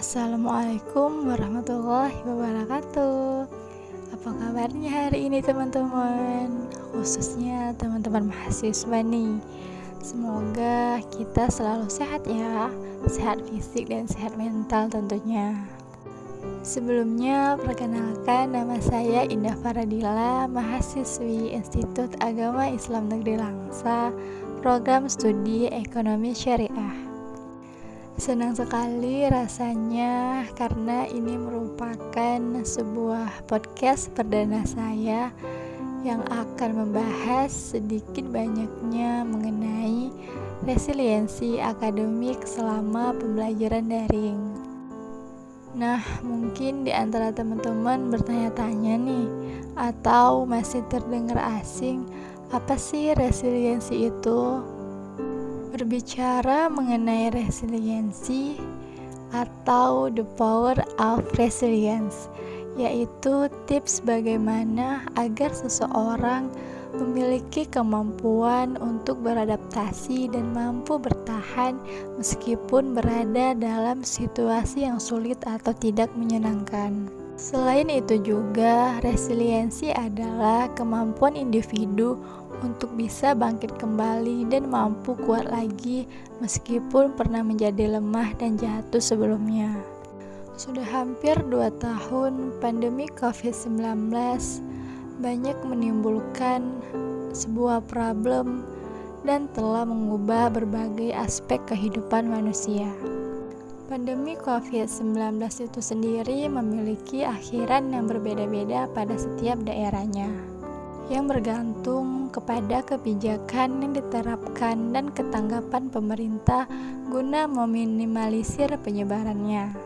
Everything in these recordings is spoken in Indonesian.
Assalamualaikum warahmatullahi wabarakatuh. Apa kabarnya hari ini teman-teman? Khususnya teman-teman mahasiswa nih. Semoga kita selalu sehat ya. Sehat fisik dan sehat mental tentunya. Sebelumnya perkenalkan, nama saya Indah Faradila, mahasiswi Institut Agama Islam Negeri Langsa, program studi Ekonomi Syariah. Senang sekali rasanya karena ini merupakan sebuah podcast perdana saya yang akan membahas sedikit banyaknya mengenai resiliensi akademik selama pembelajaran daring. Nah, mungkin di antara teman-teman bertanya-tanya nih, atau masih terdengar asing, apa sih resiliensi itu? Berbicara mengenai resiliensi atau the power of resilience, yaitu tips bagaimana agar seseorang memiliki kemampuan untuk beradaptasi dan mampu bertahan meskipun berada dalam situasi yang sulit atau tidak menyenangkan. Selain itu juga, resiliensi adalah kemampuan individu untuk bisa bangkit kembali dan mampu kuat lagi meskipun pernah menjadi lemah dan jatuh sebelumnya. Sudah hampir 2 tahun pandemi COVID-19 banyak menimbulkan sebuah problem dan telah mengubah berbagai aspek kehidupan manusia. Pandemi COVID-19 itu sendiri memiliki akhiran yang berbeda-beda pada setiap daerahnya, yang bergantung kepada kebijakan yang diterapkan dan ketanggapan pemerintah guna meminimalisir penyebarannya.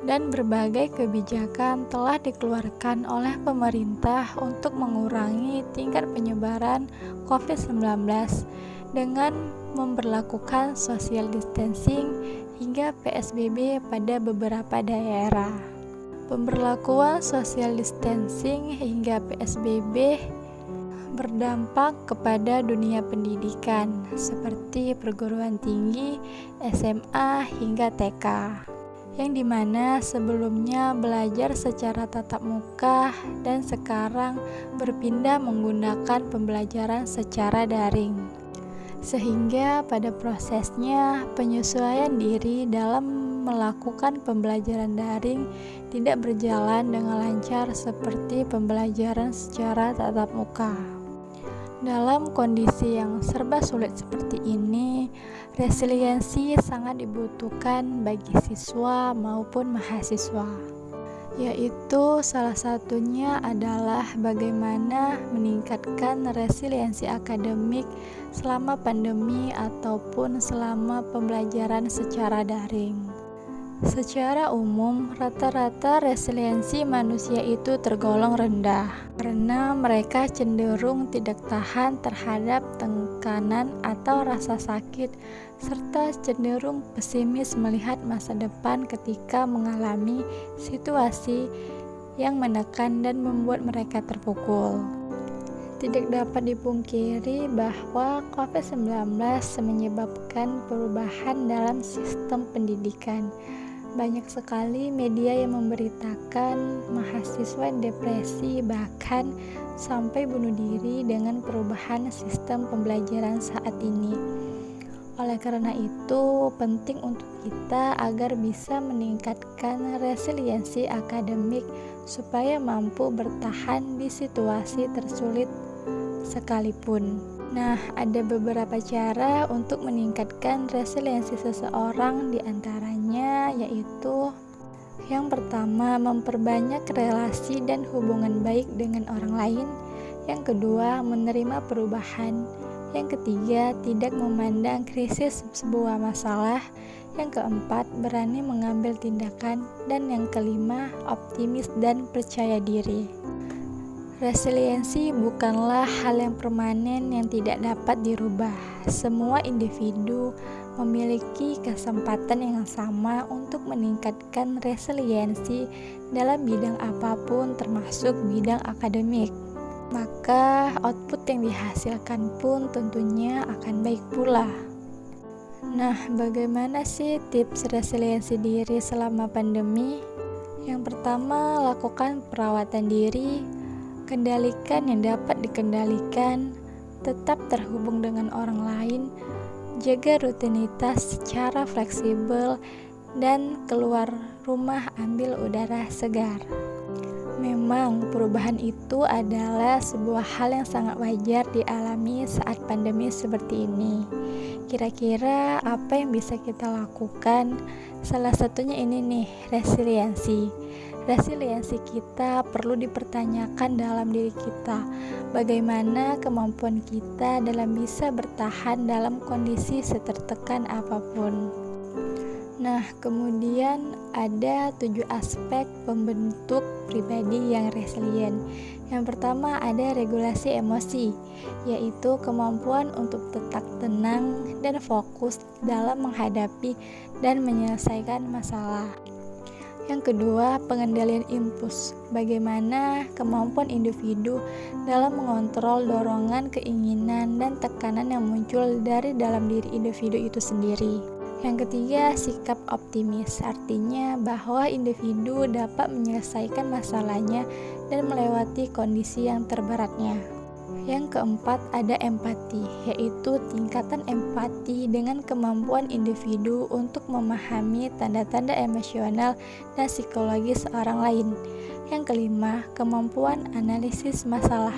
Dan berbagai kebijakan telah dikeluarkan oleh pemerintah untuk mengurangi tingkat penyebaran COVID-19 dengan memberlakukan social distancing hingga PSBB pada beberapa daerah. Pemberlakuan social distancing hingga PSBB berdampak kepada dunia pendidikan seperti perguruan tinggi, SMA hingga TK, yang dimana sebelumnya belajar secara tatap muka dan sekarang berpindah menggunakan pembelajaran secara daring. Sehingga pada prosesnya penyesuaian diri dalam melakukan pembelajaran daring tidak berjalan dengan lancar seperti pembelajaran secara tatap muka. Dalam kondisi yang serba sulit seperti ini, resiliensi sangat dibutuhkan bagi siswa maupun mahasiswa, yaitu salah satunya adalah bagaimana meningkatkan resiliensi akademik selama pandemi ataupun selama pembelajaran secara daring. Secara umum, rata-rata resiliensi manusia itu tergolong rendah karena mereka cenderung tidak tahan terhadap tekanan atau rasa sakit serta cenderung pesimis melihat masa depan ketika mengalami situasi yang menekan dan membuat mereka terpukul. Tidak dapat dipungkiri bahwa COVID-19 menyebabkan perubahan dalam sistem pendidikan. Banyak sekali media yang memberitakan mahasiswa depresi bahkan sampai bunuh diri dengan perubahan sistem pembelajaran saat ini. Oleh karena itu, penting untuk kita agar bisa meningkatkan resiliensi akademik supaya mampu bertahan di situasi tersulit sekalipun. Nah, ada beberapa cara untuk meningkatkan resiliensi seseorang, diantaranya yaitu yang pertama, memperbanyak relasi dan hubungan baik dengan orang lain. Yang kedua, menerima perubahan. Yang ketiga, tidak memandang krisis sebuah masalah. Yang keempat, berani mengambil tindakan. Dan yang kelima, optimis dan percaya diri. Resiliensi bukanlah hal yang permanen yang tidak dapat dirubah. Semua individu memiliki kesempatan yang sama untuk meningkatkan resiliensi dalam bidang apapun, termasuk bidang akademik. Maka output yang dihasilkan pun tentunya akan baik pula. Nah, bagaimana sih tips resiliensi diri selama pandemi? Yang pertama, lakukan perawatan diri, kendalikan yang dapat dikendalikan, tetap terhubung dengan orang lain, jaga rutinitas secara fleksibel, dan keluar rumah ambil udara segar. Memang perubahan itu adalah sebuah hal yang sangat wajar dialami saat pandemi seperti ini. Kira-kira apa yang bisa kita lakukan? Salah satunya ini nih, resiliensi. Resiliensi kita perlu dipertanyakan dalam diri kita. Bagaimana kemampuan kita dalam bisa bertahan dalam kondisi setertekan apapun. Nah, kemudian ada 7 aspek pembentuk pribadi yang resilient. Yang pertama ada regulasi emosi, yaitu kemampuan untuk tetap tenang dan fokus dalam menghadapi dan menyelesaikan masalah. Yang kedua, pengendalian impuls. Bagaimana kemampuan individu dalam mengontrol dorongan, keinginan, dan tekanan yang muncul dari dalam diri individu itu sendiri. Yang ketiga, sikap optimis, artinya bahwa individu dapat menyelesaikan masalahnya dan melewati kondisi yang terberatnya. Yang keempat, ada empati, yaitu tingkatan empati dengan kemampuan individu untuk memahami tanda-tanda emosional dan psikologis orang lain. Yang kelima, kemampuan analisis masalah,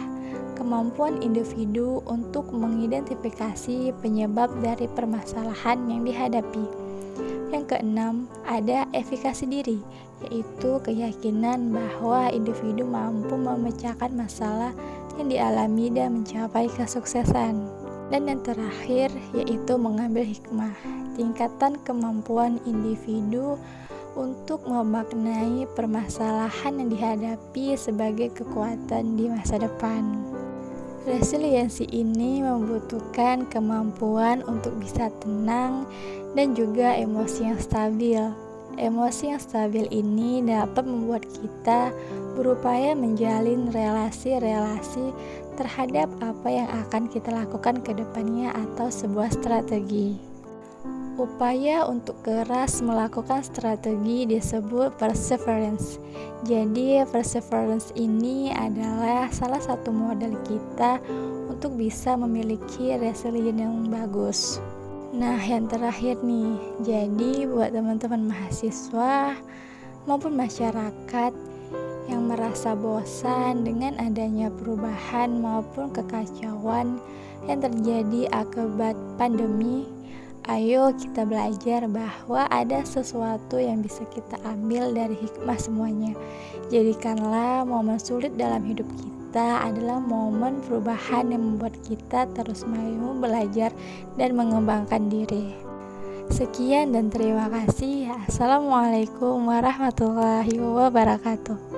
kemampuan individu untuk mengidentifikasi penyebab dari permasalahan yang dihadapi. Yang keenam, ada efikasi diri, yaitu keyakinan bahwa individu mampu memecahkan masalah yang dialami dan mencapai kesuksesan. Dan yang terakhir, yaitu mengambil hikmah, tingkatan kemampuan individu untuk memaknai permasalahan yang dihadapi sebagai kekuatan di masa depan. Resiliensi ini membutuhkan kemampuan untuk bisa tenang dan juga emosi yang stabil. Emosi yang stabil ini dapat membuat kita berupaya menjalin relasi-relasi terhadap apa yang akan kita lakukan ke depannya atau sebuah strategi. Upaya untuk keras melakukan strategi disebut perseverance. Jadi perseverance ini adalah salah satu modal kita untuk bisa memiliki resilient yang bagus. Nah, yang terakhir nih, jadi buat teman-teman mahasiswa maupun masyarakat yang merasa bosan dengan adanya perubahan maupun kekacauan yang terjadi akibat pandemi, ayo kita belajar bahwa ada sesuatu yang bisa kita ambil dari hikmah semuanya. Jadikanlah momen sulit dalam hidup kita adalah momen perubahan yang membuat kita terus mau belajar dan mengembangkan diri. Sekian dan terima kasih. Assalamualaikum warahmatullahi wabarakatuh.